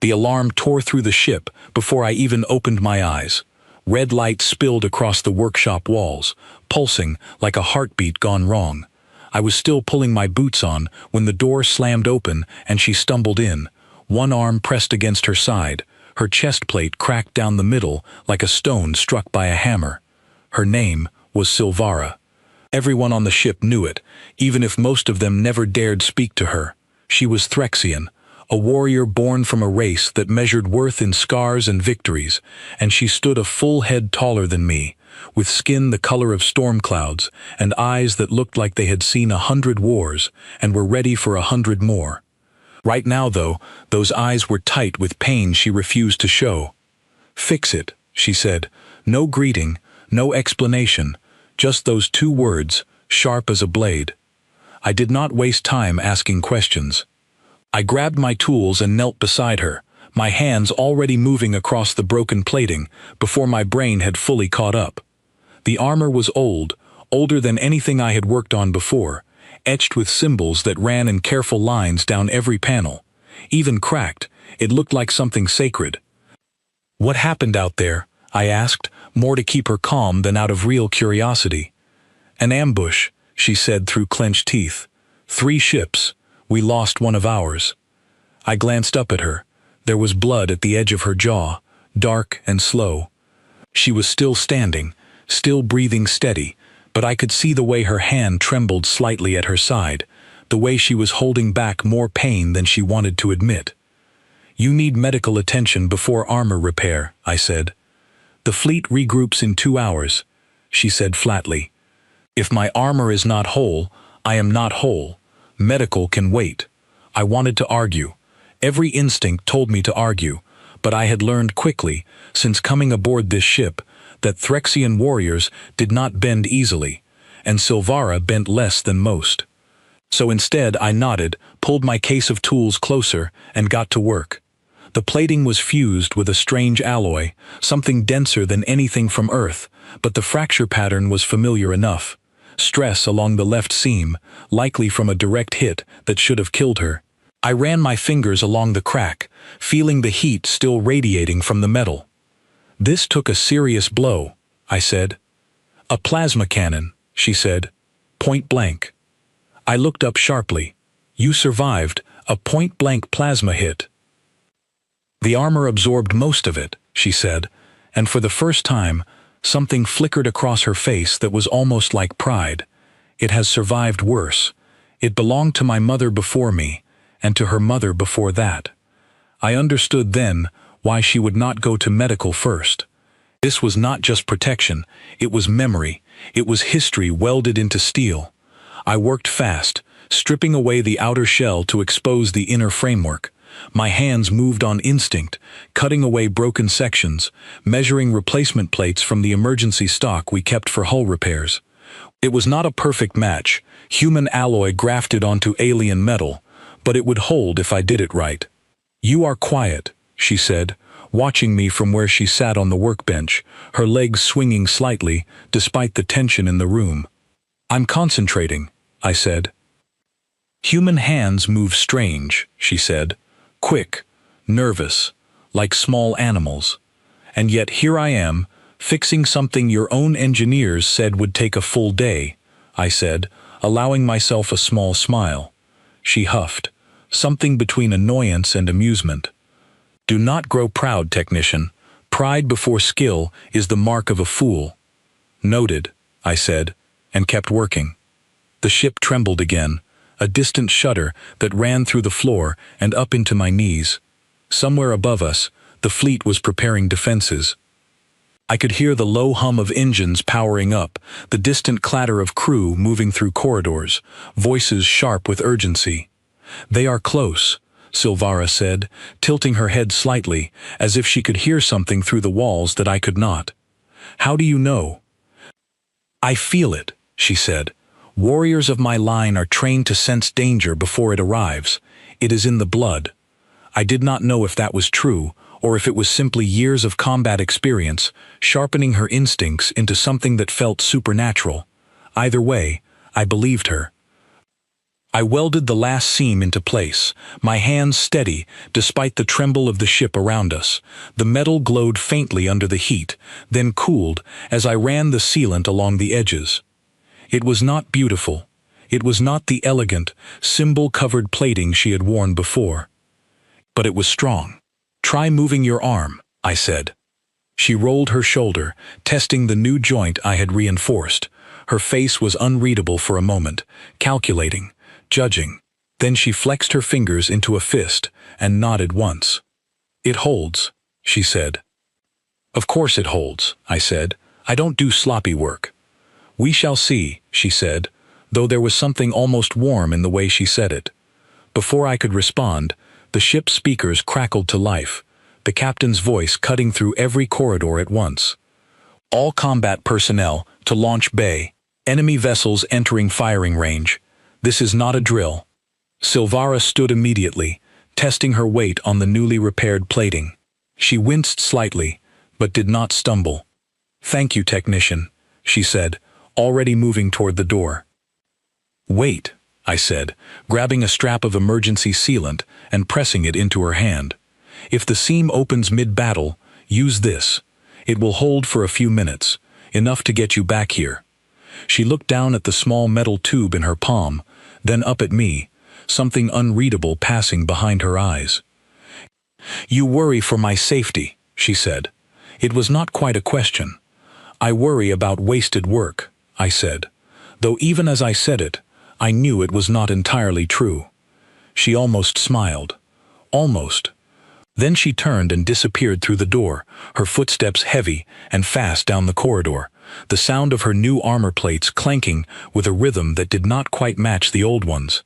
The alarm tore through the ship before I even opened my eyes. Red light spilled across the workshop walls, pulsing like a heartbeat gone wrong. I was still pulling my boots on when the door slammed open and she stumbled in, one arm pressed against her side, her chest plate cracked down the middle like a stone struck by a hammer. Her name was Silvara. Everyone on the ship knew it, even if most of them never dared speak to her. She was Threxian, a warrior born from a race that measured worth in scars and victories, and she stood a full head taller than me, with skin the color of storm clouds and eyes that looked like they had seen 100 wars and were ready for 100 more. Right now, though, those eyes were tight with pain she refused to show. "Fix it," she said. No greeting, no explanation, just those 2 words, sharp as a blade. I did not waste time asking questions. I grabbed my tools and knelt beside her, my hands already moving across the broken plating before my brain had fully caught up. The armor was old, older than anything I had worked on before, etched with symbols that ran in careful lines down every panel. Even cracked, it looked like something sacred. "What happened out there?" I asked, more to keep her calm than out of real curiosity. "An ambush," she said through clenched teeth. 3 ships. We lost one of ours." I glanced up at her. There was blood at the edge of her jaw, dark and slow. She was still standing, still breathing steady, but I could see the way her hand trembled slightly at her side, the way she was holding back more pain than she wanted to admit. "You need medical attention before armor repair," I said. "The fleet regroups in 2 hours," she said flatly. "If my armor is not whole, I am not whole. Medical can wait." I wanted to argue. Every instinct told me to argue, but I had learned quickly, since coming aboard this ship, that Threxian warriors did not bend easily, and Silvara bent less than most. So instead I nodded, pulled my case of tools closer, and got to work. The plating was fused with a strange alloy, something denser than anything from Earth, but the fracture pattern was familiar enough. Stress along the left seam, likely from a direct hit that should have killed her. I ran my fingers along the crack, feeling the heat still radiating from the metal. "This took a serious blow," I said. "A plasma cannon," she said. "Point blank." I looked up sharply. "You survived a point-blank plasma hit." "The armor absorbed most of it," she said, and for the first time, something flickered across her face that was almost like pride. "It has survived worse. It belonged to my mother before me, and to her mother before that." I understood then why she would not go to medical first. This was not just protection, it was memory, it was history welded into steel. I worked fast, stripping away the outer shell to expose the inner framework. My hands moved on instinct, cutting away broken sections, measuring replacement plates from the emergency stock we kept for hull repairs. It was not a perfect match, human alloy grafted onto alien metal, but it would hold if I did it right. "You are quiet," she said, watching me from where she sat on the workbench, her legs swinging slightly, despite the tension in the room. "I'm concentrating," I said. "Human hands move strange," she said. "Quick, nervous, like small animals. And yet here I am, fixing something your own engineers said would take a full day," I said, allowing myself a small smile. She huffed, something between annoyance and amusement. "Do not grow proud, technician. Pride before skill is the mark of a fool." "Noted," I said, and kept working. The ship trembled again, a distant shudder that ran through the floor and up into my knees. Somewhere above us, the fleet was preparing defenses. I could hear the low hum of engines powering up, the distant clatter of crew moving through corridors, voices sharp with urgency. "They are close," Silvara said, tilting her head slightly, as if she could hear something through the walls that I could not. "How do you know?" "I feel it," she said. "Warriors of my line are trained to sense danger before it arrives. It is in the blood." I did not know if that was true, or if it was simply years of combat experience, sharpening her instincts into something that felt supernatural. Either way, I believed her. I welded the last seam into place, my hands steady despite the tremble of the ship around us. The metal glowed faintly under the heat, then cooled as I ran the sealant along the edges. It was not beautiful. It was not the elegant, symbol-covered plating she had worn before. But it was strong. "Try moving your arm," I said. She rolled her shoulder, testing the new joint I had reinforced. Her face was unreadable for a moment, calculating, judging. Then she flexed her fingers into a fist and nodded once. "It holds," she said. "Of course it holds," I said. "I don't do sloppy work." "We shall see," she said, though there was something almost warm in the way she said it. Before I could respond, the ship's speakers crackled to life, the captain's voice cutting through every corridor at once. "All combat personnel to launch bay. Enemy vessels entering firing range. This is not a drill." Silvara stood immediately, testing her weight on the newly repaired plating. She winced slightly, but did not stumble. "Thank you, technician," she said, already moving toward the door. "Wait," I said, grabbing a strap of emergency sealant and pressing it into her hand. "If the seam opens mid-battle, use this. It will hold for a few minutes, enough to get you back here." She looked down at the small metal tube in her palm, then up at me, something unreadable passing behind her eyes. "You worry for my safety," she said. It was not quite a question. "I worry about wasted work," I said, though even as I said it, I knew it was not entirely true. She almost smiled. Almost. Then she turned and disappeared through the door, her footsteps heavy and fast down the corridor, the sound of her new armor plates clanking with a rhythm that did not quite match the old ones.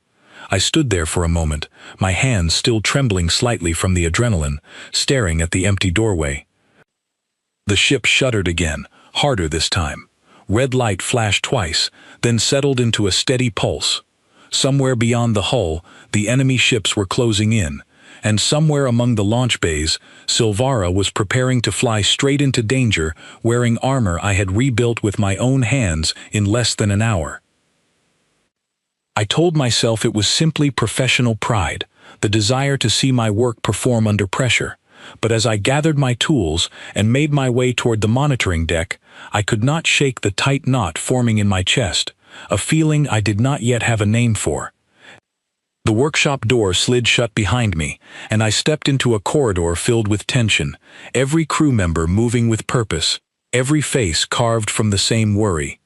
I stood there for a moment, my hands still trembling slightly from the adrenaline, staring at the empty doorway. The ship shuddered again, harder this time. Red light flashed twice, then settled into a steady pulse. Somewhere beyond the hull, the enemy ships were closing in, and somewhere among the launch bays, Silvara was preparing to fly straight into danger, wearing armor I had rebuilt with my own hands in less than an hour. I told myself it was simply professional pride, the desire to see my work perform under pressure. But as I gathered my tools and made my way toward the monitoring deck, I could not shake the tight knot forming in my chest, a feeling I did not yet have a name for. The workshop door slid shut behind me, and I stepped into a corridor filled with tension, every crew member moving with purpose, every face carved from the same worry.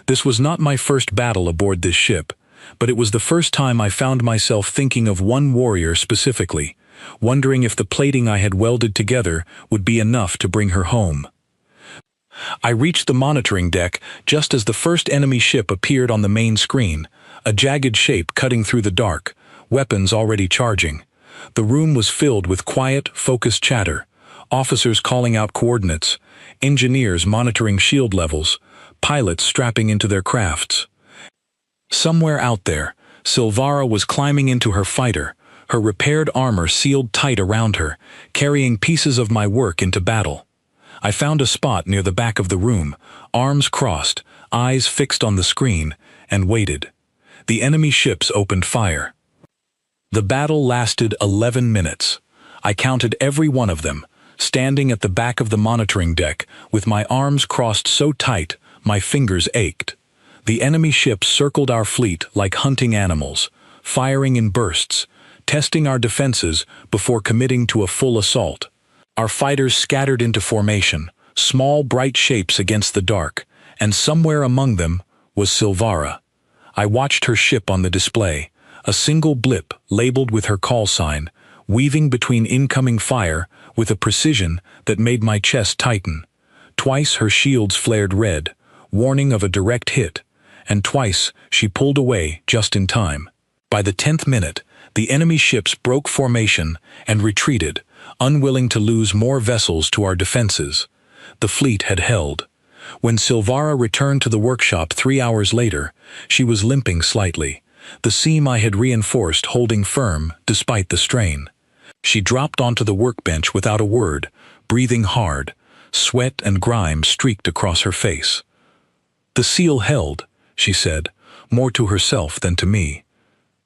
This was not my first battle aboard this ship, but it was the first time I found myself thinking of one warrior specifically, wondering if the plating I had welded together would be enough to bring her home. I reached the monitoring deck just as the first enemy ship appeared on the main screen, a jagged shape cutting through the dark, weapons already charging. The room was filled with quiet, focused chatter, officers calling out coordinates, engineers monitoring shield levels, pilots strapping into their crafts. Somewhere out there, Silvara was climbing into her fighter, her repaired armor sealed tight around her, carrying pieces of my work into battle. I found a spot near the back of the room, arms crossed, eyes fixed on the screen, and waited. The enemy ships opened fire. The battle lasted 11 minutes. I counted every one of them, standing at the back of the monitoring deck, with my arms crossed so tight my fingers ached. The enemy ships circled our fleet like hunting animals, firing in bursts, testing our defenses before committing to a full assault. Our fighters scattered into formation, small bright shapes against the dark, and somewhere among them was Silvara. I watched her ship on the display, a single blip labeled with her call sign, weaving between incoming fire with a precision that made my chest tighten. Twice her shields flared red, warning of a direct hit, and twice she pulled away just in time. By the 10th minute, the enemy ships broke formation and retreated, unwilling to lose more vessels to our defenses. The fleet had held. When Silvara returned to the workshop 3 hours later, she was limping slightly, the seam I had reinforced holding firm despite the strain. She dropped onto the workbench without a word, breathing hard. Sweat and grime streaked across her face. "The seal held," she said, more to herself than to me.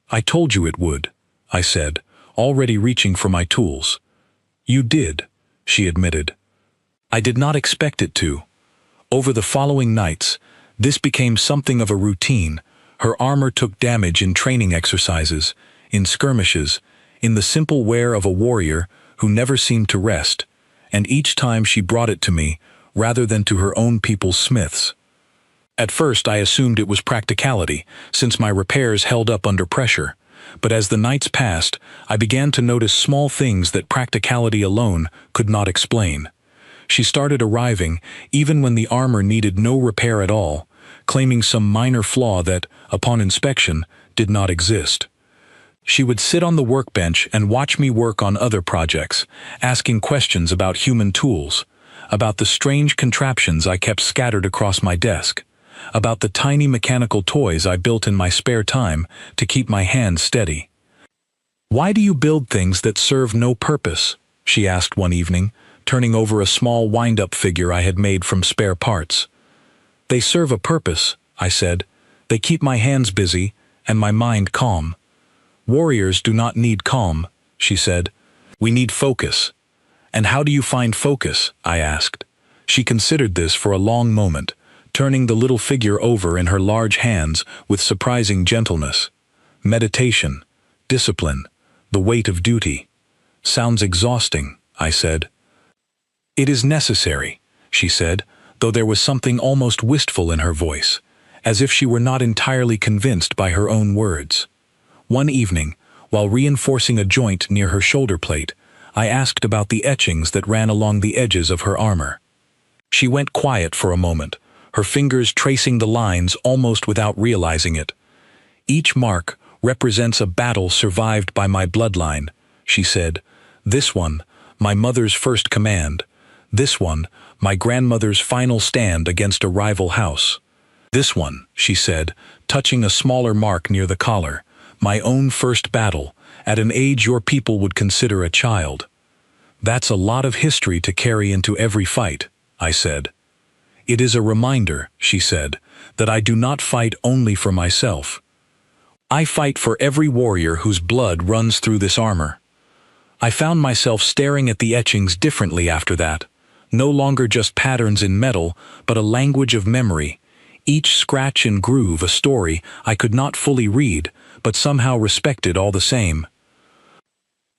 I told you it would, I said, already reaching for my tools. You did, she admitted. I did not expect it to. Over the following nights, this became something of a routine. Her armor took damage in training exercises, in skirmishes, in the simple wear of a warrior who never seemed to rest, and each time she brought it to me, rather than to her own people's smiths. At first I assumed it was practicality, since my repairs held up under pressure, but as the nights passed, I began to notice small things that practicality alone could not explain. She started arriving, even when the armor needed no repair at all, claiming some minor flaw that, upon inspection, did not exist. She would sit on the workbench and watch me work on other projects, asking questions about human tools, about the strange contraptions I kept scattered across my desk, about the tiny mechanical toys I built in my spare time to keep my hands steady. "Why do you build things that serve no purpose?" she asked one evening, turning over a small wind-up figure I had made from spare parts. "They serve a purpose," I said. "They keep my hands busy and my mind calm." "Warriors do not need calm," she said. "We need focus." "And how do you find focus?" I asked. She considered this for a long moment, turning the little figure over in her large hands with surprising gentleness. "Meditation, discipline, the weight of duty." "Sounds exhausting," I said. "It is necessary," she said, though there was something almost wistful in her voice, as if she were not entirely convinced by her own words. One evening, while reinforcing a joint near her shoulder plate, I asked about the etchings that ran along the edges of her armor. She went quiet for a moment, her fingers tracing the lines almost without realizing it. "Each mark represents a battle survived by my bloodline," she said. "This one, my mother's first command. This one, my grandmother's final stand against a rival house. This one," she said, touching a smaller mark near the collar, "my own first battle, at an age your people would consider a child." "That's a lot of history to carry into every fight," I said. "It is a reminder," she said, "that I do not fight only for myself. I fight for every warrior whose blood runs through this armor." I found myself staring at the etchings differently after that, no longer just patterns in metal, but a language of memory, each scratch and groove a story I could not fully read, but somehow respected all the same.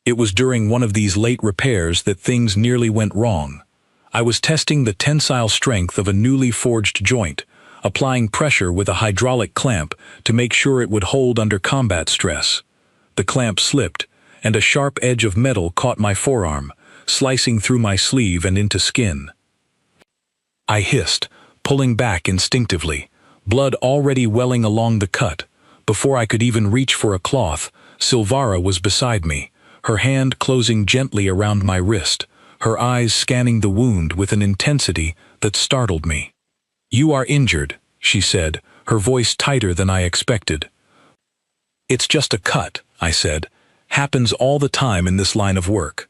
It was during one of these late repairs that things nearly went wrong. I was testing the tensile strength of a newly forged joint, applying pressure with a hydraulic clamp to make sure it would hold under combat stress. The clamp slipped, and a sharp edge of metal caught my forearm, slicing through my sleeve and into skin. I hissed, pulling back instinctively, blood already welling along the cut. Before I could even reach for a cloth, Silvara was beside me, her hand closing gently around my wrist, her eyes scanning the wound with an intensity that startled me. "You are injured," she said, her voice tighter than I expected. "It's just a cut," I said. "Happens all the time in this line of work."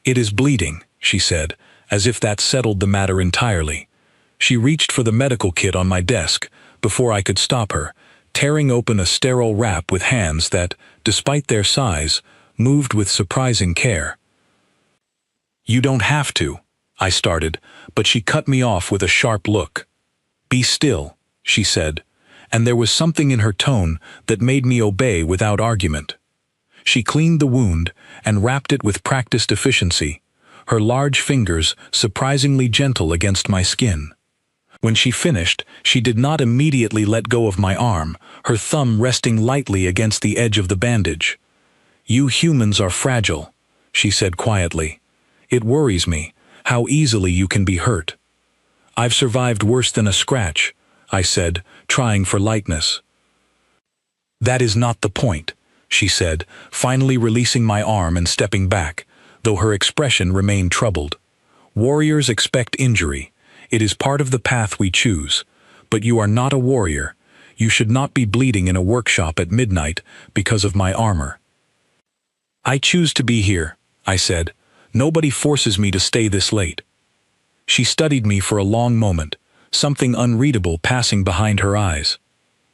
"It is bleeding," she said, as if that settled the matter entirely. She reached for the medical kit on my desk before I could stop her, tearing open a sterile wrap with hands that, despite their size, moved with surprising care. "You don't have to," I started, but she cut me off with a sharp look. "Be still," she said, and there was something in her tone that made me obey without argument. She cleaned the wound and wrapped it with practiced efficiency, her large fingers surprisingly gentle against my skin. When she finished, she did not immediately let go of my arm, her thumb resting lightly against the edge of the bandage. "You humans are fragile," she said quietly. "It worries me, how easily you can be hurt." "I've survived worse than a scratch," I said, trying for lightness. "That is not the point," she said, finally releasing my arm and stepping back, though her expression remained troubled. "Warriors expect injury. It is part of the path we choose. But you are not a warrior. You should not be bleeding in a workshop at midnight because of my armor." "I choose to be here," I said. "Nobody forces me to stay this late." She studied me for a long moment, something unreadable passing behind her eyes.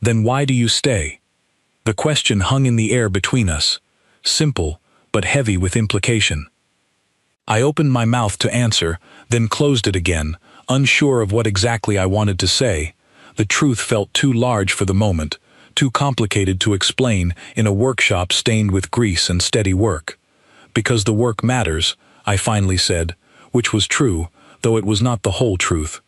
"Then why do you stay?" The question hung in the air between us, simple but heavy with implication. I opened my mouth to answer, then closed it again, unsure of what exactly I wanted to say. The truth felt too large for the moment, too complicated to explain in a workshop stained with grease and steady work. Because the work matters, I finally said, which was true, though it was not the whole truth.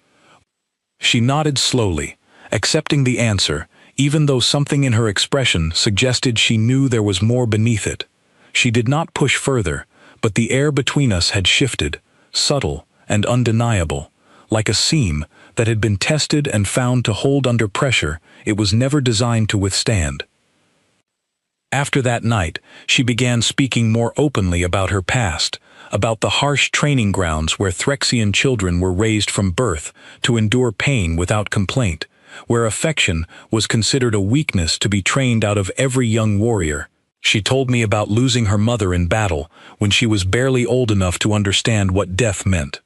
She nodded slowly, accepting the answer, even though something in her expression suggested she knew there was more beneath it. She did not push further, but the air between us had shifted, subtle and undeniable, like a seam that had been tested and found to hold under pressure it was never designed to withstand. After that night, she began speaking more openly about her past, about the harsh training grounds where Threxian children were raised from birth to endure pain without complaint, where affection was considered a weakness to be trained out of every young warrior. She told me about losing her mother in battle when she was barely old enough to understand what death meant,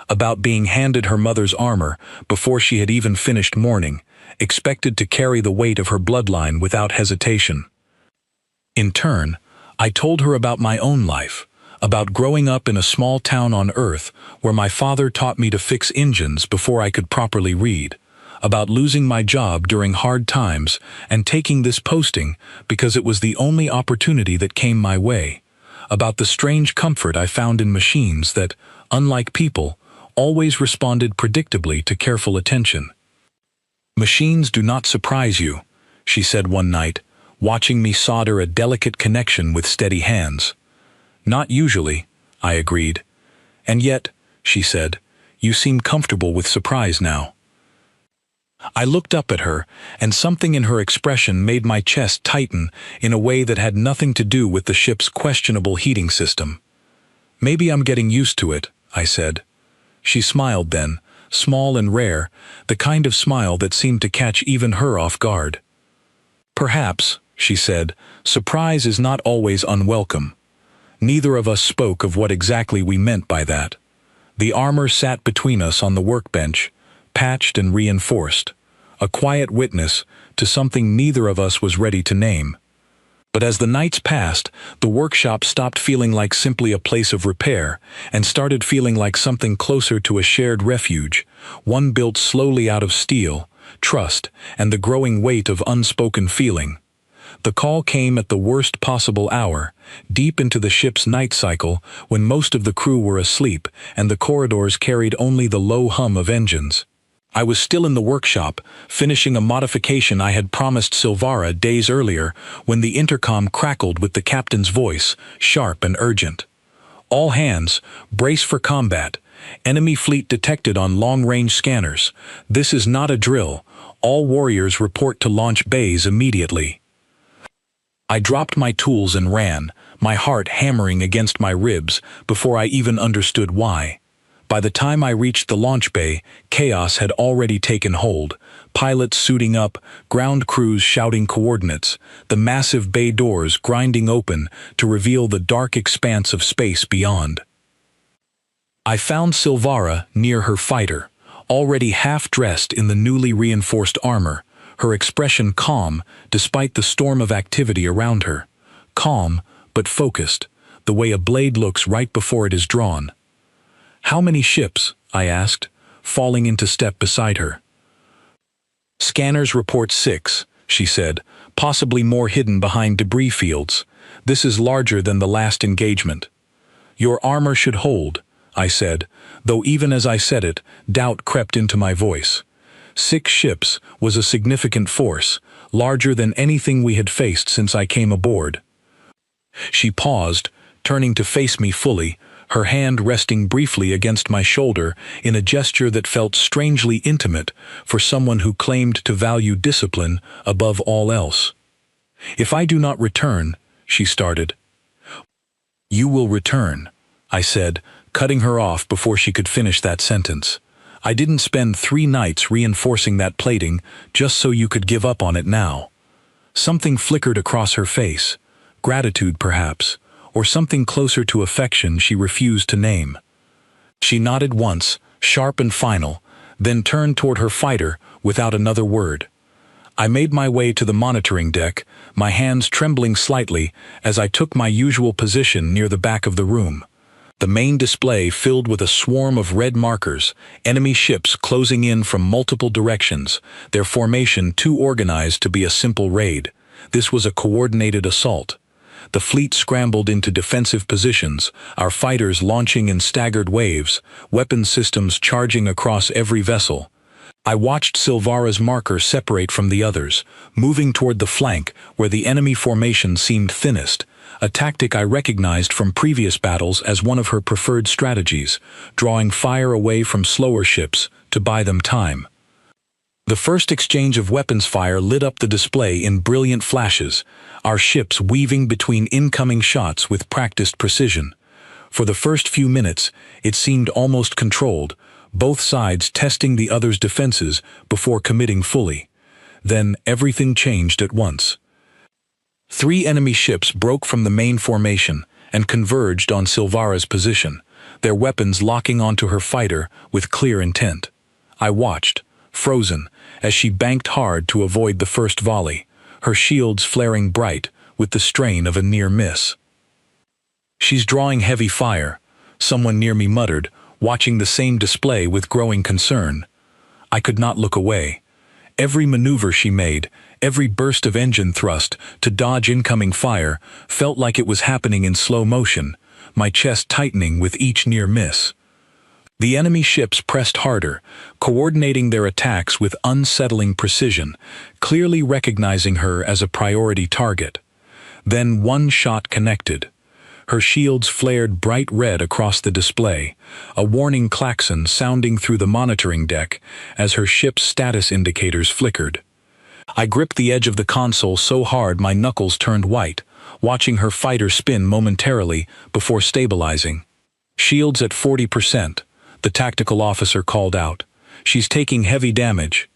about being handed her mother's armor before she had even finished mourning, expected to carry the weight of her bloodline without hesitation. In turn, I told her about my own life, about growing up in a small town on Earth where my father taught me to fix engines before I could properly read, about losing my job during hard times and taking this posting because it was the only opportunity that came my way, about the strange comfort I found in machines that, unlike people, always responded predictably to careful attention. "Machines do not surprise you," she said one night, watching me solder a delicate connection with steady hands. "Not usually," I agreed. "And yet," she said, "you seem comfortable with surprise now." I looked up at her, and something in her expression made my chest tighten in a way that had nothing to do with the ship's questionable heating system. "Maybe I'm getting used to it," I said. She smiled then, small and rare, the kind of smile that seemed to catch even her off guard. "Perhaps," she said, "surprise is not always unwelcome." Neither of us spoke of what exactly we meant by that. The armor sat between us on the workbench, patched and reinforced, a quiet witness to something neither of us was ready to name. But as the nights passed, the workshop stopped feeling like simply a place of repair and started feeling like something closer to a shared refuge, one built slowly out of steel, trust, and the growing weight of unspoken feeling. The call came at the worst possible hour, deep into the ship's night cycle when most of the crew were asleep and the corridors carried only the low hum of engines. I was still in the workshop, finishing a modification I had promised Silvara days earlier when the intercom crackled with the captain's voice, sharp and urgent. "All hands, brace for combat. Enemy fleet detected on long-range scanners. This is not a drill. All warriors report to launch bays immediately." I dropped my tools and ran, my heart hammering against my ribs before I even understood why. By the time I reached the launch bay, chaos had already taken hold, pilots suiting up, ground crews shouting coordinates, the massive bay doors grinding open to reveal the dark expanse of space beyond. I found Silvara near her fighter, already half-dressed in the newly reinforced armor, her expression calm despite the storm of activity around her. Calm, but focused, the way a blade looks right before it is drawn. "How many ships?" I asked, falling into step beside her. "Scanners report 6, she said, "possibly more hidden behind debris fields. This is larger than the last engagement." "Your armor should hold," I said, though even as I said it, doubt crept into my voice. 6 ships was a significant force, larger than anything we had faced since I came aboard. She paused, turning to face me fully, her hand resting briefly against my shoulder in a gesture that felt strangely intimate for someone who claimed to value discipline above all else. "If I do not return," she started. "You will return," I said, cutting her off before she could finish that sentence. "I didn't spend 3 nights reinforcing that plating just so you could give up on it now." Something flickered across her face, gratitude perhaps, or something closer to affection she refused to name. She nodded once, sharp and final, then turned toward her fighter without another word. I made my way to the monitoring deck, my hands trembling slightly as I took my usual position near the back of the room. The main display filled with a swarm of red markers, enemy ships closing in from multiple directions, their formation too organized to be a simple raid. This was a coordinated assault. The fleet scrambled into defensive positions, our fighters launching in staggered waves, weapon systems charging across every vessel. I watched Silvara's marker separate from the others, moving toward the flank where the enemy formation seemed thinnest, a tactic I recognized from previous battles as one of her preferred strategies, drawing fire away from slower ships to buy them time. The first exchange of weapons fire lit up the display in brilliant flashes, our ships weaving between incoming shots with practiced precision. For the first few minutes, it seemed almost controlled, both sides testing the other's defenses before committing fully. Then everything changed at once. 3 enemy ships broke from the main formation and converged on Silvara's position, their weapons locking onto her fighter with clear intent. I watched, frozen, as she banked hard to avoid the first volley, her shields flaring bright with the strain of a near miss. "She's drawing heavy fire," someone near me muttered, watching the same display with growing concern. I could not look away. Every maneuver she made, every burst of engine thrust to dodge incoming fire, felt like it was happening in slow motion, my chest tightening with each near miss. The enemy ships pressed harder, coordinating their attacks with unsettling precision, clearly recognizing her as a priority target. Then one shot connected. Her shields flared bright red across the display, a warning klaxon sounding through the monitoring deck as her ship's status indicators flickered. I gripped the edge of the console so hard my knuckles turned white, watching her fighter spin momentarily before stabilizing. "Shields at 40%, the tactical officer called out. "She's taking heavy damage."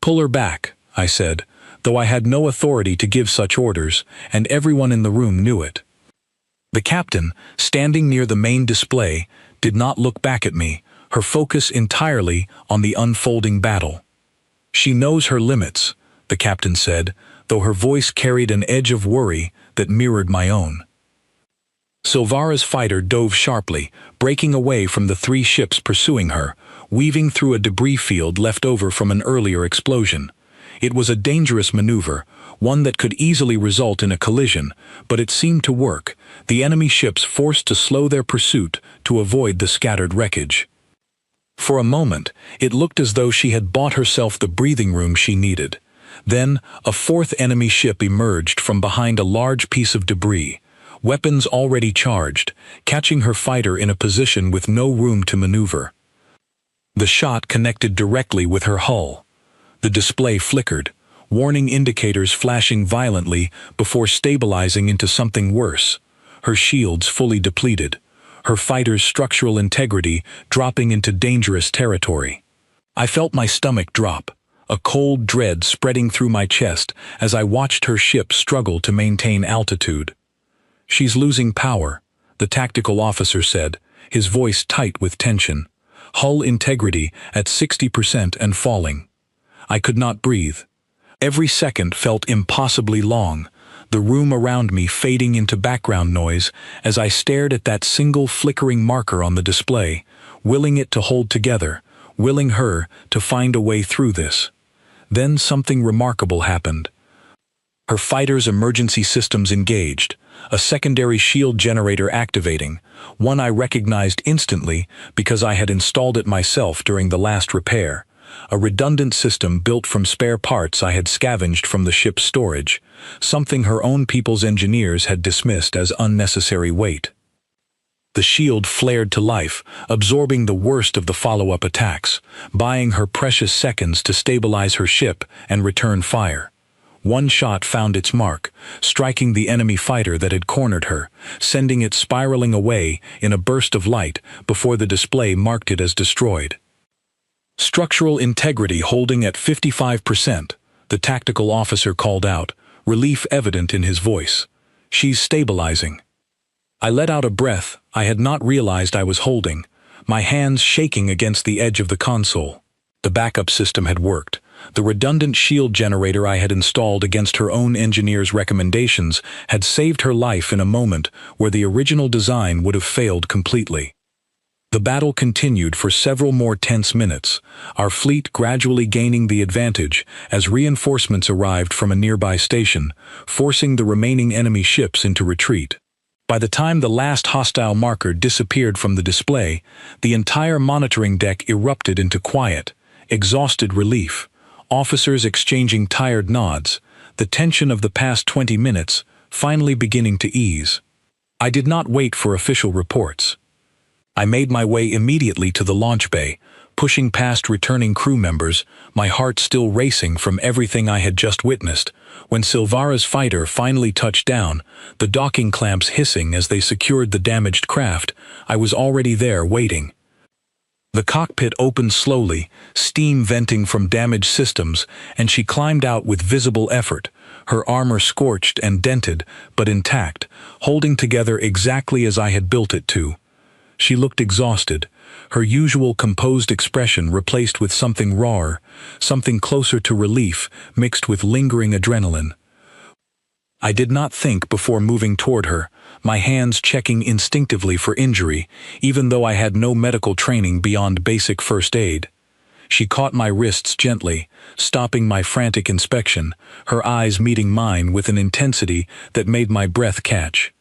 "Pull her back," I said, though I had no authority to give such orders, and everyone in the room knew it. The captain, standing near the main display, did not look back at me, her focus entirely on the unfolding battle. "She knows her limits," the captain said, though her voice carried an edge of worry that mirrored my own. Silvara's fighter dove sharply, breaking away from the 3 ships pursuing her, weaving through a debris field left over from an earlier explosion. It was a dangerous maneuver, one that could easily result in a collision, but it seemed to work, the enemy ships forced to slow their pursuit to avoid the scattered wreckage. For a moment, it looked as though she had bought herself the breathing room she needed. Then, a 4th enemy ship emerged from behind a large piece of debris, weapons already charged, catching her fighter in a position with no room to maneuver. The shot connected directly with her hull. The display flickered, warning indicators flashing violently before stabilizing into something worse, her shields fully depleted, her fighter's structural integrity dropping into dangerous territory. I felt my stomach drop, a cold dread spreading through my chest as I watched her ship struggle to maintain altitude. "She's losing power," the tactical officer said, his voice tight with tension. "Hull integrity at 60% and falling." I could not breathe. Every second felt impossibly long, the room around me fading into background noise as I stared at that single flickering marker on the display, willing it to hold together, willing her to find a way through this. Then something remarkable happened. Her fighter's emergency systems engaged, a secondary shield generator activating, one I recognized instantly because I had installed it myself during the last repair. A redundant system built from spare parts I had scavenged from the ship's storage, something her own people's engineers had dismissed as unnecessary weight. The shield flared to life, absorbing the worst of the follow-up attacks, buying her precious seconds to stabilize her ship and return fire. One shot found its mark, striking the enemy fighter that had cornered her, sending it spiraling away in a burst of light before the display marked it as destroyed. "Structural integrity holding at 55%, the tactical officer called out, relief evident in his voice. "She's stabilizing." I let out a breath I had not realized I was holding, my hands shaking against the edge of the console. The backup system had worked. The redundant shield generator I had installed against her own engineer's recommendations had saved her life in a moment where the original design would have failed completely. The battle continued for several more tense minutes, our fleet gradually gaining the advantage as reinforcements arrived from a nearby station, forcing the remaining enemy ships into retreat. By the time the last hostile marker disappeared from the display, the entire monitoring deck erupted into quiet, exhausted relief, officers exchanging tired nods, the tension of the past 20 minutes finally beginning to ease. I did not wait for official reports. I made my way immediately to the launch bay, pushing past returning crew members, my heart still racing from everything I had just witnessed. When Silvara's fighter finally touched down, the docking clamps hissing as they secured the damaged craft, I was already there waiting. The cockpit opened slowly, steam venting from damaged systems, and she climbed out with visible effort, her armor scorched and dented, but intact, holding together exactly as I had built it to. She looked exhausted, her usual composed expression replaced with something rawer, something closer to relief mixed with lingering adrenaline. I did not think before moving toward her, my hands checking instinctively for injury, even though I had no medical training beyond basic first aid. She caught my wrists gently, stopping my frantic inspection, her eyes meeting mine with an intensity that made my breath catch.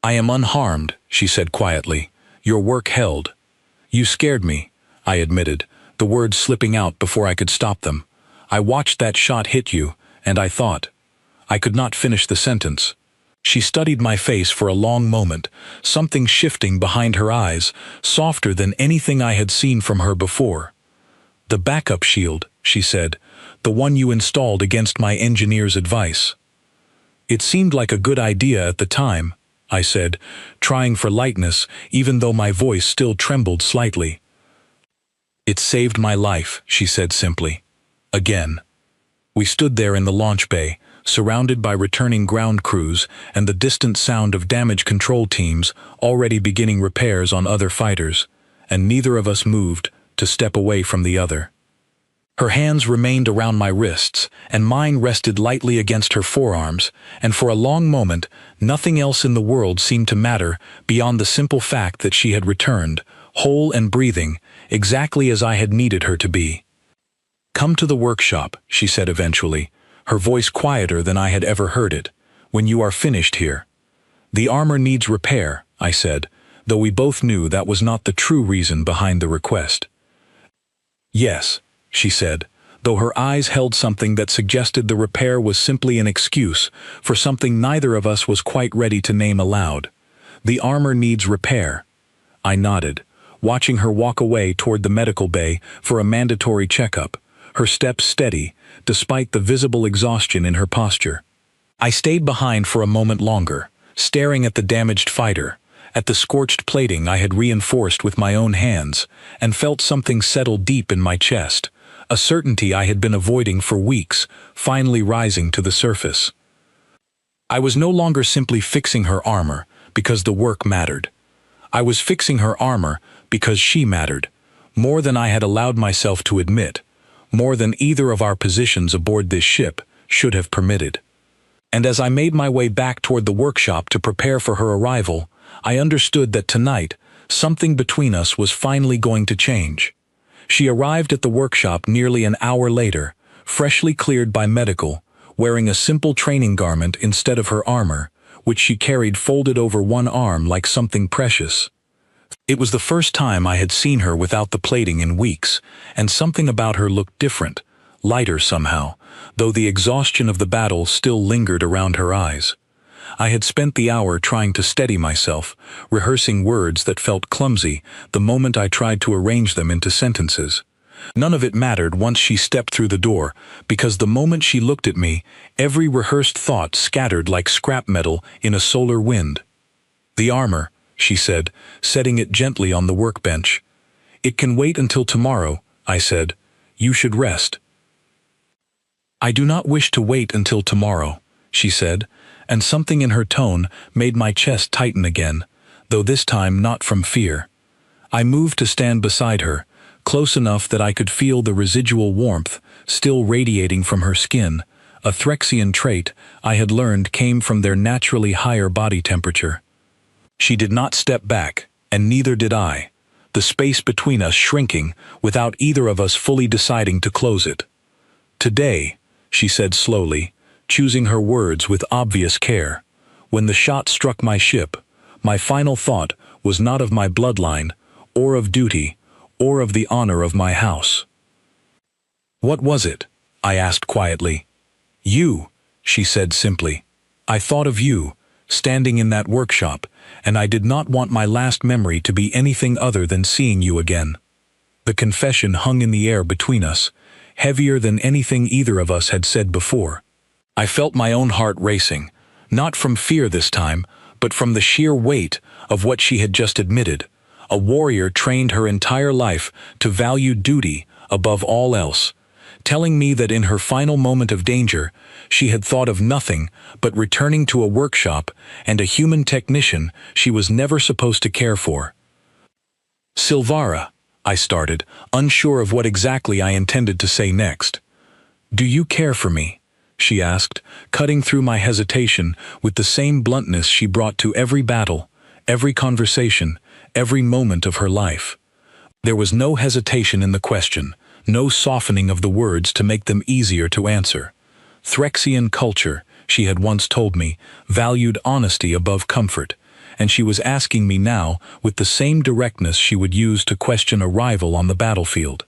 "I am unharmed," she said quietly. "Your work held." "You scared me," I admitted, the words slipping out before I could stop them. "I watched that shot hit you, and I thought—" I could not finish the sentence. She studied my face for a long moment, something shifting behind her eyes, softer than anything I had seen from her before. "The backup shield," she said, "the one you installed against my engineer's advice." "It seemed like a good idea at the time," I said, trying for lightness even though my voice still trembled slightly. "It saved my life," she said simply. Again. We stood there in the launch bay, surrounded by returning ground crews and the distant sound of damage control teams already beginning repairs on other fighters, and neither of us moved to step away from the other. Her hands remained around my wrists, and mine rested lightly against her forearms, and for a long moment, nothing else in the world seemed to matter beyond the simple fact that she had returned, whole and breathing, exactly as I had needed her to be. "Come to the workshop," she said eventually, her voice quieter than I had ever heard it, "when you are finished here." "The armor needs repair," I said, though we both knew that was not the true reason behind the request. "Yes," she said, though her eyes held something that suggested the repair was simply an excuse for something neither of us was quite ready to name aloud. "The armor needs repair." I nodded, watching her walk away toward the medical bay for a mandatory checkup, her steps steady, despite the visible exhaustion in her posture. I stayed behind for a moment longer, staring at the damaged fighter, at the scorched plating I had reinforced with my own hands, and felt something settle deep in my chest, a certainty I had been avoiding for weeks, finally rising to the surface. I was no longer simply fixing her armor because the work mattered. I was fixing her armor because she mattered, more than I had allowed myself to admit, more than either of our positions aboard this ship should have permitted. And as I made my way back toward the workshop to prepare for her arrival, I understood that tonight, something between us was finally going to change. She arrived at the workshop nearly an hour later, freshly cleared by medical, wearing a simple training garment instead of her armor, which she carried folded over one arm like something precious. It was the first time I had seen her without the plating in weeks, and something about her looked different, lighter somehow, though the exhaustion of the battle still lingered around her eyes. I had spent the hour trying to steady myself, rehearsing words that felt clumsy the moment I tried to arrange them into sentences. None of it mattered once she stepped through the door, because the moment she looked at me, every rehearsed thought scattered like scrap metal in a solar wind. "The armor," she said, setting it gently on the workbench. "It can wait until tomorrow," I said. "You should rest." "I do not wish to wait until tomorrow," she said, and something in her tone made my chest tighten again, though this time not from fear. I moved to stand beside her, close enough that I could feel the residual warmth still radiating from her skin, a Threxian trait I had learned came from their naturally higher body temperature. She did not step back, and neither did I, the space between us shrinking without either of us fully deciding to close it. "Today," she said slowly, choosing her words with obvious care, "when the shot struck my ship, my final thought was not of my bloodline, or of duty, or of the honor of my house." "What was it?" I asked quietly. "You," she said simply. "I thought of you, standing in that workshop, and I did not want my last memory to be anything other than seeing you again." The confession hung in the air between us, heavier than anything either of us had said before. I felt my own heart racing, not from fear this time, but from the sheer weight of what she had just admitted. A warrior trained her entire life to value duty above all else, telling me that in her final moment of danger, she had thought of nothing but returning to a workshop and a human technician she was never supposed to care for. "Silvara," I started, unsure of what exactly I intended to say next. "Do you care for me?" she asked, cutting through my hesitation with the same bluntness she brought to every battle, every conversation, every moment of her life. There was no hesitation in the question, no softening of the words to make them easier to answer. Threxian culture, she had once told me, valued honesty above comfort, and she was asking me now with the same directness she would use to question a rival on the battlefield.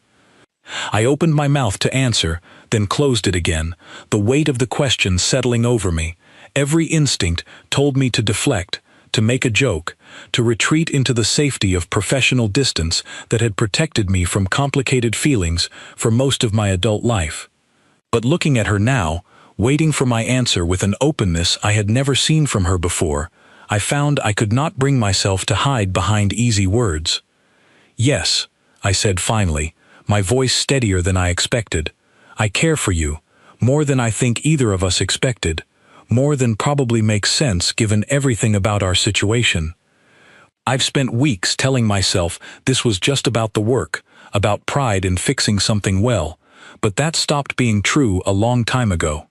I opened my mouth to answer, then closed it again, the weight of the question settling over me. Every instinct told me to deflect, to make a joke, to retreat into the safety of professional distance that had protected me from complicated feelings for most of my adult life. But looking at her now, waiting for my answer with an openness I had never seen from her before, I found I could not bring myself to hide behind easy words. "Yes," I said finally, my voice steadier than I expected. "I care for you, more than I think either of us expected, more than probably makes sense given everything about our situation. I've spent weeks telling myself this was just about the work, about pride in fixing something well, but that stopped being true a long time ago."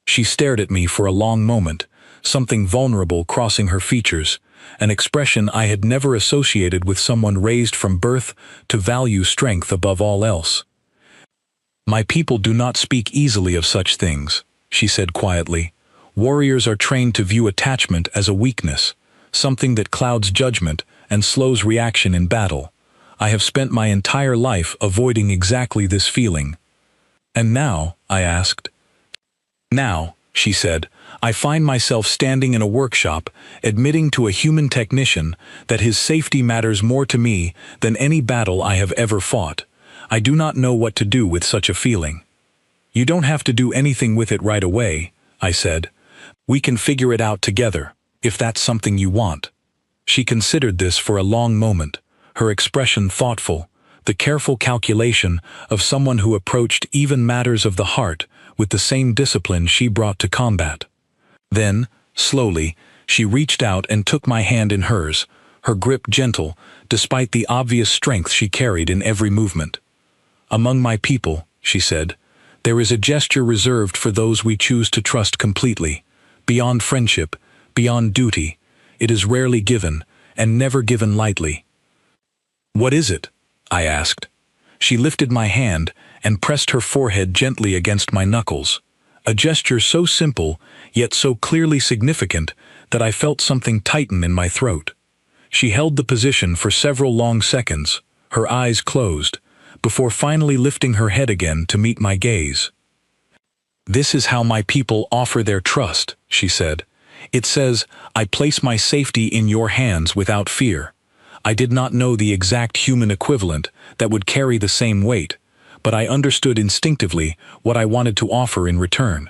She stared at me for a long moment, something vulnerable crossing her features, an expression I had never associated with someone raised from birth to value strength above all else. "My people do not speak easily of such things," she said quietly. "Warriors are trained to view attachment as a weakness, something that clouds judgment and slows reaction in battle. I have spent my entire life avoiding exactly this feeling." "And now?" I asked. "Now," she said, "I find myself standing in a workshop, admitting to a human technician that his safety matters more to me than any battle I have ever fought. I do not know what to do with such a feeling." "You don't have to do anything with it right away," I said. "We can figure it out together, if that's something you want." She considered this for a long moment, her expression thoughtful, the careful calculation of someone who approached even matters of the heart with the same discipline she brought to combat. Then, slowly, she reached out and took my hand in hers, her grip gentle, despite the obvious strength she carried in every movement. "Among my people," she said, "there is a gesture reserved for those we choose to trust completely. Beyond friendship, beyond duty, it is rarely given, and never given lightly." "What is it?" I asked. She lifted my hand and pressed her forehead gently against my knuckles, a gesture so simple, yet so clearly significant that I felt something tighten in my throat. She held the position for several long seconds, her eyes closed, before finally lifting her head again to meet my gaze. "This is how my people offer their trust," she said. "It says, I place my safety in your hands without fear." I did not know the exact human equivalent that would carry the same weight, but I understood instinctively what I wanted to offer in return.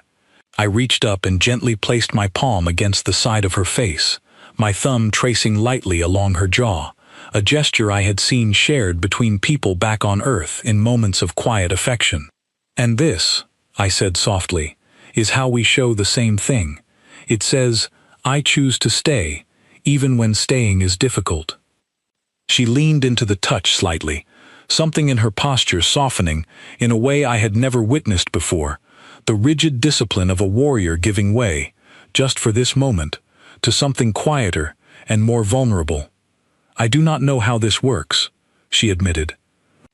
I reached up and gently placed my palm against the side of her face, my thumb tracing lightly along her jaw, a gesture I had seen shared between people back on Earth in moments of quiet affection. "And this," I said softly, "is how we show the same thing. It says, I choose to stay, even when staying is difficult." She leaned into the touch slightly, something in her posture softening in a way I had never witnessed before, the rigid discipline of a warrior giving way, just for this moment, to something quieter and more vulnerable. "I do not know how this works," she admitted.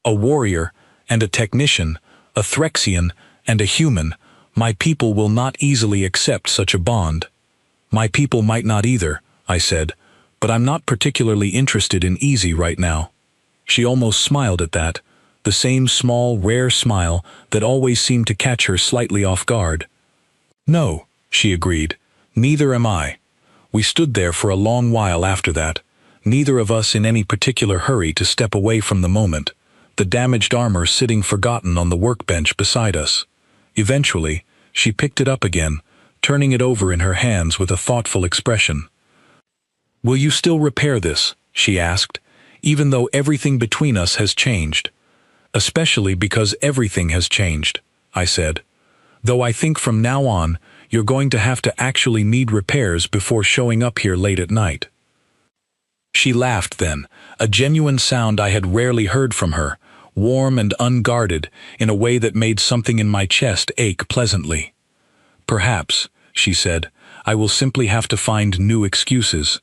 "A warrior and a technician, a Threxian and a human, my people will not easily accept such a bond." "My people might not either," I said, "but I'm not particularly interested in easy right now." She almost smiled at that, the same small, rare smile that always seemed to catch her slightly off guard. "No," she agreed, "neither am I." We stood there for a long while after that, neither of us in any particular hurry to step away from the moment, the damaged armor sitting forgotten on the workbench beside us. Eventually, she picked it up again, turning it over in her hands with a thoughtful expression. "Will you still repair this?" she asked, "even though everything between us has changed?" "Especially because everything has changed," I said. "Though I think from now on, you're going to have to actually need repairs before showing up here late at night." She laughed then, a genuine sound I had rarely heard from her, warm and unguarded, in a way that made something in my chest ache pleasantly. "Perhaps," she said, "I will simply have to find new excuses."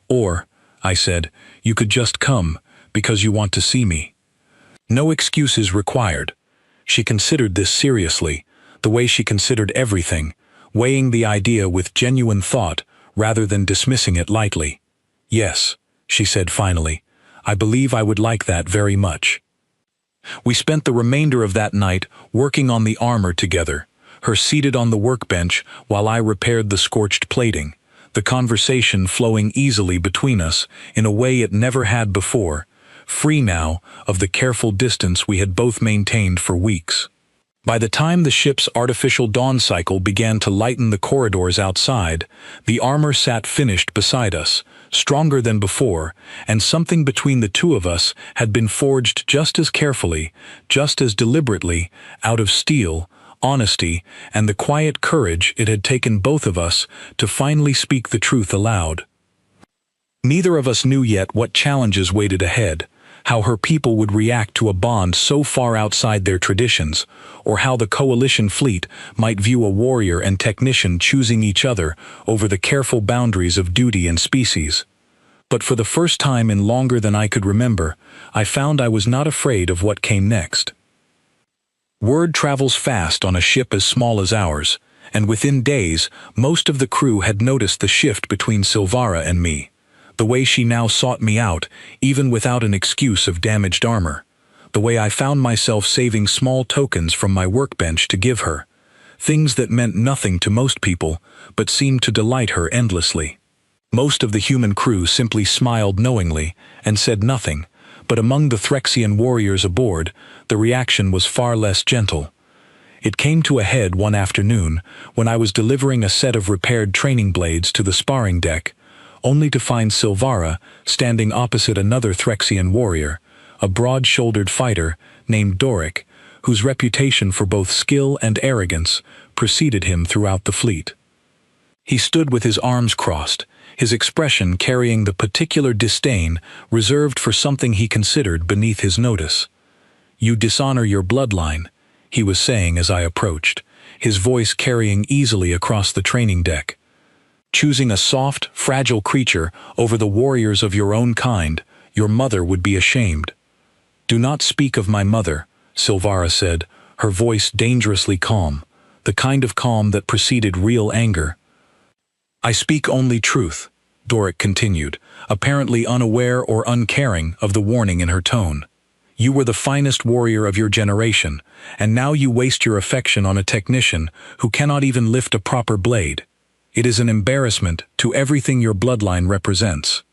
"Or," I said, "you could just come, because you want to see me." No excuses required. She considered this seriously, the way she considered everything, weighing the idea with genuine thought rather than dismissing it lightly. "Yes," she said finally, "I believe I would like that very much." We spent the remainder of that night working on the armor together, her seated on the workbench while I repaired the scorched plating, the conversation flowing easily between us in a way it never had before, free now of the careful distance we had both maintained for weeks. By the time the ship's artificial dawn cycle began to lighten the corridors outside, the armor sat finished beside us, stronger than before, and something between the two of us had been forged just as carefully, just as deliberately, out of steel, honesty, and the quiet courage it had taken both of us to finally speak the truth aloud. Neither of us knew yet what challenges waited ahead, how her people would react to a bond so far outside their traditions, or how the coalition fleet might view a warrior and technician choosing each other over the careful boundaries of duty and species. But for the first time in longer than I could remember, I found I was not afraid of what came next. Word travels fast on a ship as small as ours, and within days, most of the crew had noticed the shift between Silvara and me. The way she now sought me out, even without an excuse of damaged armor. The way I found myself saving small tokens from my workbench to give her. Things that meant nothing to most people, but seemed to delight her endlessly. Most of the human crew simply smiled knowingly and said nothing, but among the Threxian warriors aboard, the reaction was far less gentle. It came to a head one afternoon when I was delivering a set of repaired training blades to the sparring deck, only to find Silvara standing opposite another Threxian warrior, a broad-shouldered fighter named Doric, whose reputation for both skill and arrogance preceded him throughout the fleet. He stood with his arms crossed, his expression carrying the particular disdain reserved for something he considered beneath his notice. "You dishonor your bloodline," he was saying as I approached, his voice carrying easily across the training deck. "Choosing a soft, fragile creature over the warriors of your own kind, your mother would be ashamed." "Do not speak of my mother," Silvara said, her voice dangerously calm, the kind of calm that preceded real anger. "I speak only truth," Doric continued, apparently unaware or uncaring of the warning in her tone. "You were the finest warrior of your generation, and now you waste your affection on a technician who cannot even lift a proper blade. It is an embarrassment to everything your bloodline represents."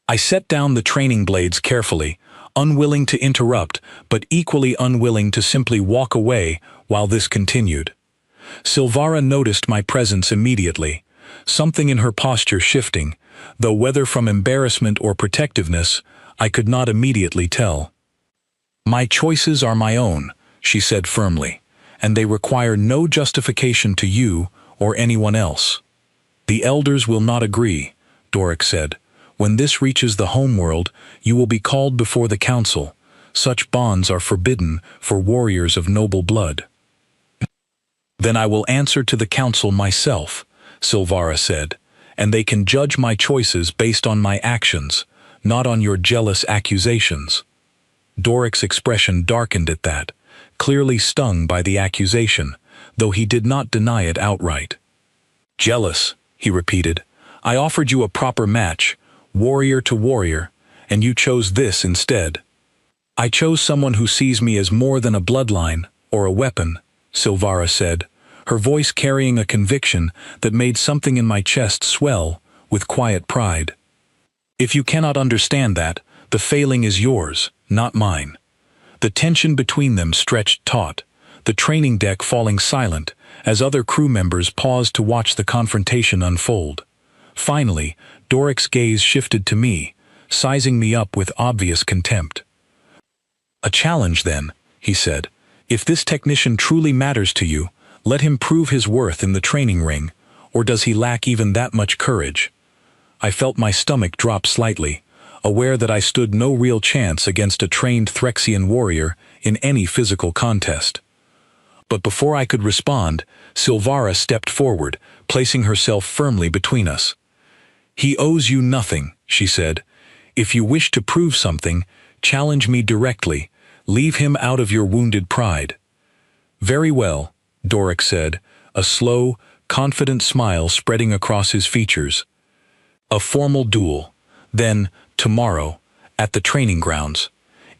I set down the training blades carefully, unwilling to interrupt, but equally unwilling to simply walk away while this continued. Silvara noticed my presence immediately, something in her posture shifting, though whether from embarrassment or protectiveness, I could not immediately tell. "My choices are my own," she said firmly, "and they require no justification to you or anyone else." "The elders will not agree," Doric said. "When this reaches the homeworld, you will be called before the council. Such bonds are forbidden for warriors of noble blood. Then I will answer to the council myself, Silvara said, and they can judge my choices based on my actions, not on your jealous accusations. Doric's expression darkened at that, clearly stung by the accusation, though he did not deny it outright. Jealous, he repeated. I offered you a proper match, warrior to warrior, and you chose this instead. I chose someone who sees me as more than a bloodline or a weapon, Silvara said, her voice carrying a conviction that made something in my chest swell with quiet pride. If you cannot understand that, the failing is yours, not mine. The tension between them stretched taut, the training deck falling silent as other crew members paused to watch the confrontation unfold. Finally, Doric's gaze shifted to me, sizing me up with obvious contempt. A challenge then, he said. If this technician truly matters to you, let him prove his worth in the training ring, or does he lack even that much courage? I felt my stomach drop slightly, aware that I stood no real chance against a trained Threxian warrior in any physical contest. But before I could respond, Silvara stepped forward, placing herself firmly between us. He owes you nothing, she said. If you wish to prove something, challenge me directly. Leave him out of your wounded pride. Very well, Doric said, a slow, confident smile spreading across his features. A formal duel. Then, tomorrow, at the training grounds.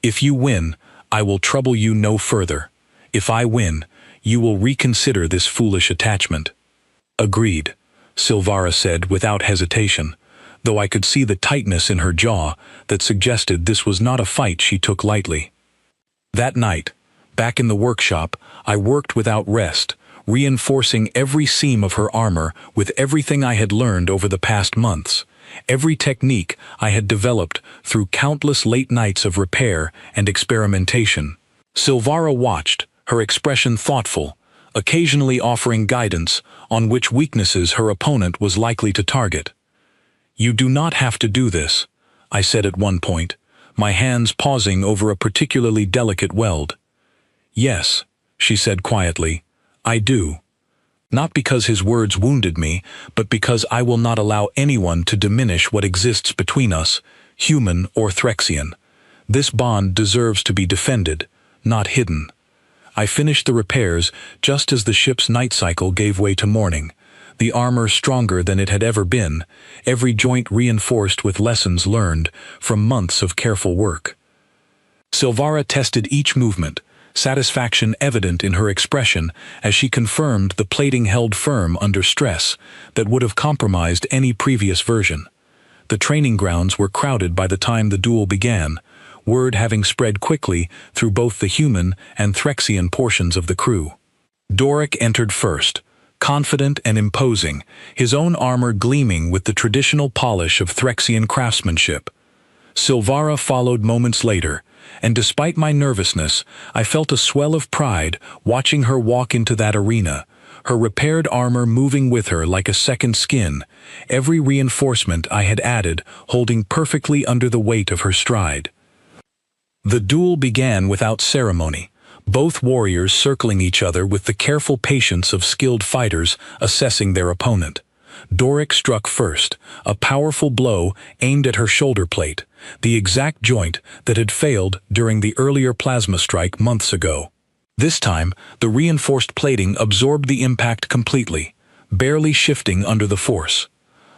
If you win, I will trouble you no further. If I win, you will reconsider this foolish attachment. Agreed, Silvara said without hesitation, though I could see the tightness in her jaw that suggested this was not a fight she took lightly. That night, back in the workshop, I worked without rest, reinforcing every seam of her armor with everything I had learned over the past months, every technique I had developed through countless late nights of repair and experimentation. Silvara watched, her expression thoughtful, occasionally offering guidance on which weaknesses her opponent was likely to target. You do not have to do this, I said at one point, my hands pausing over a particularly delicate weld. Yes, she said quietly, I do. Not because his words wounded me, but because I will not allow anyone to diminish what exists between us, human or Threxian. This bond deserves to be defended, not hidden. I finished the repairs just as the ship's night cycle gave way to morning, the armor stronger than it had ever been, every joint reinforced with lessons learned from months of careful work. Silvara tested each movement, satisfaction evident in her expression as she confirmed the plating held firm under stress that would have compromised any previous version. The training grounds were crowded by the time the duel began, word having spread quickly through both the human and Threxian portions of the crew. Doric entered first, confident and imposing, his own armor gleaming with the traditional polish of Threxian craftsmanship. Silvara followed moments later, and despite my nervousness, I felt a swell of pride watching her walk into that arena, her repaired armor moving with her like a second skin, every reinforcement I had added holding perfectly under the weight of her stride. The duel began without ceremony, both warriors circling each other with the careful patience of skilled fighters assessing their opponent. Doric struck first, a powerful blow aimed at her shoulder plate, the exact joint that had failed during the earlier plasma strike months ago. This time, the reinforced plating absorbed the impact completely, barely shifting under the force.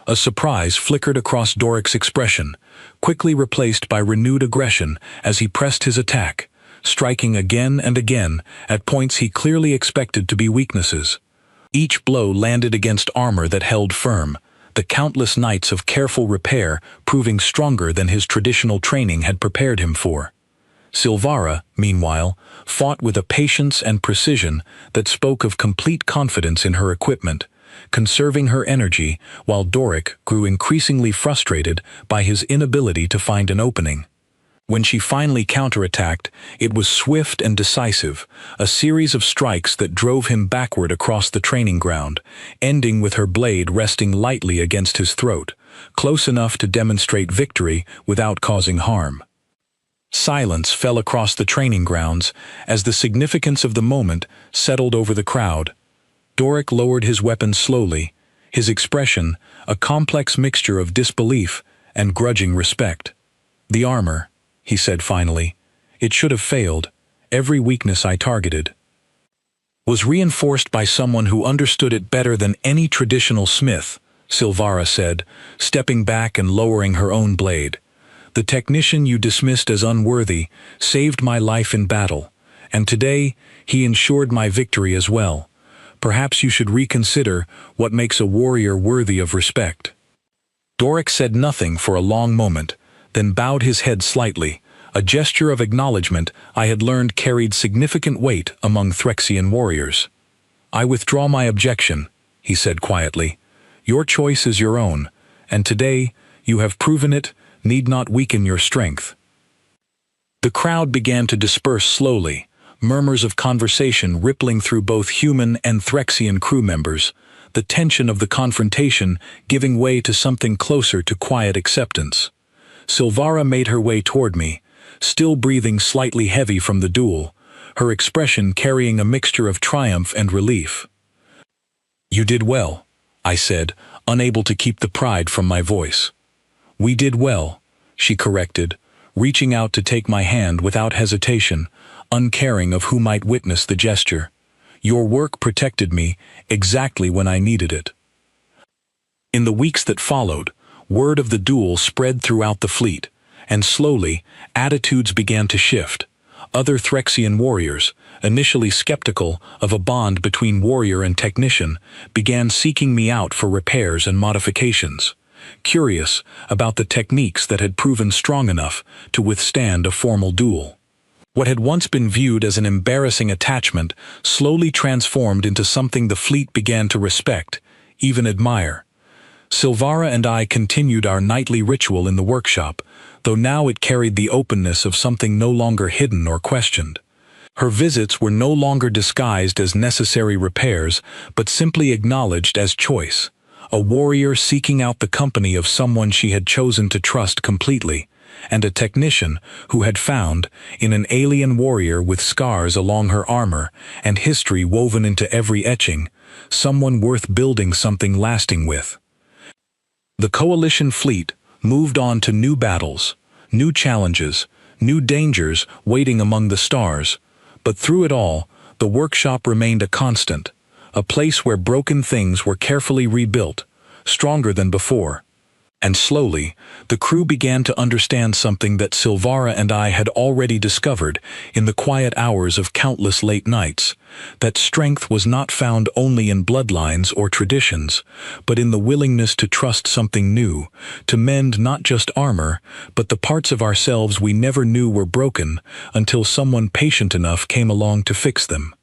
A surprise flickered across Doric's expression, quickly replaced by renewed aggression as he pressed his attack, striking again and again at points he clearly expected to be weaknesses. Each blow landed against armor that held firm, the countless nights of careful repair proving stronger than his traditional training had prepared him for. Silvara, meanwhile, fought with a patience and precision that spoke of complete confidence in her equipment, conserving her energy while Doric grew increasingly frustrated by his inability to find an opening. When she finally counterattacked, it was swift and decisive, a series of strikes that drove him backward across the training ground, ending with her blade resting lightly against his throat, close enough to demonstrate victory without causing harm. Silence fell across the training grounds as the significance of the moment settled over the crowd. Doric lowered his weapon slowly, his expression a complex mixture of disbelief and grudging respect. "The armor," he said finally. "It should have failed. Every weakness I targeted was reinforced by someone who understood it better than any traditional smith," Silvara said, stepping back and lowering her own blade. "The technician you dismissed as unworthy saved my life in battle, and today he ensured my victory as well. Perhaps you should reconsider what makes a warrior worthy of respect." Doric said nothing for a long moment, then bowed his head slightly, a gesture of acknowledgement I had learned carried significant weight among Threxian warriors. "I withdraw my objection," he said quietly. "Your choice is your own, and today you have proven it need not weaken your strength." The crowd began to disperse slowly, murmurs of conversation rippling through both human and Threxian crew members, the tension of the confrontation giving way to something closer to quiet acceptance. Silvara made her way toward me, still breathing slightly heavy from the duel, her expression carrying a mixture of triumph and relief. "You did well," I said, unable to keep the pride from my voice. "We did well," she corrected, reaching out to take my hand without hesitation, uncaring of who might witness the gesture. "Your work protected me exactly when I needed it." In the weeks that followed, word of the duel spread throughout the fleet, and slowly, attitudes began to shift. Other Threxian warriors, initially skeptical of a bond between warrior and technician, began seeking me out for repairs and modifications, curious about the techniques that had proven strong enough to withstand a formal duel. What had once been viewed as an embarrassing attachment slowly transformed into something the fleet began to respect, even admire. Silvara and I continued our nightly ritual in the workshop, though now it carried the openness of something no longer hidden or questioned. Her visits were no longer disguised as necessary repairs, but simply acknowledged as choice, a warrior seeking out the company of someone she had chosen to trust completely, and a technician who had found, in an alien warrior with scars along her armor and history woven into every etching, someone worth building something lasting with. The coalition fleet moved on to new battles, new challenges, new dangers waiting among the stars, but through it all, the workshop remained a constant, a place where broken things were carefully rebuilt, stronger than before. And slowly, the crew began to understand something that Silvara and I had already discovered in the quiet hours of countless late nights, that strength was not found only in bloodlines or traditions, but in the willingness to trust something new, to mend not just armor, but the parts of ourselves we never knew were broken until someone patient enough came along to fix them.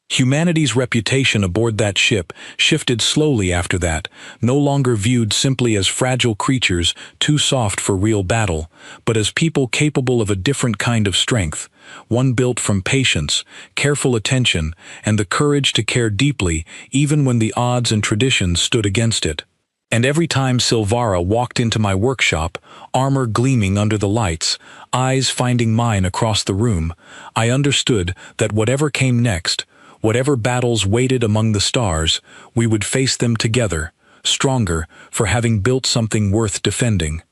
Humanity's reputation aboard that ship shifted slowly after that, no longer viewed simply as fragile creatures too soft for real battle, but as people capable of a different kind of strength, one built from patience, careful attention, and the courage to care deeply even when the odds and traditions stood against it. And every time Silvara walked into my workshop, armor gleaming under the lights, eyes finding mine across the room, I understood that whatever came next, whatever battles waited among the stars, we would face them together, stronger for having built something worth defending.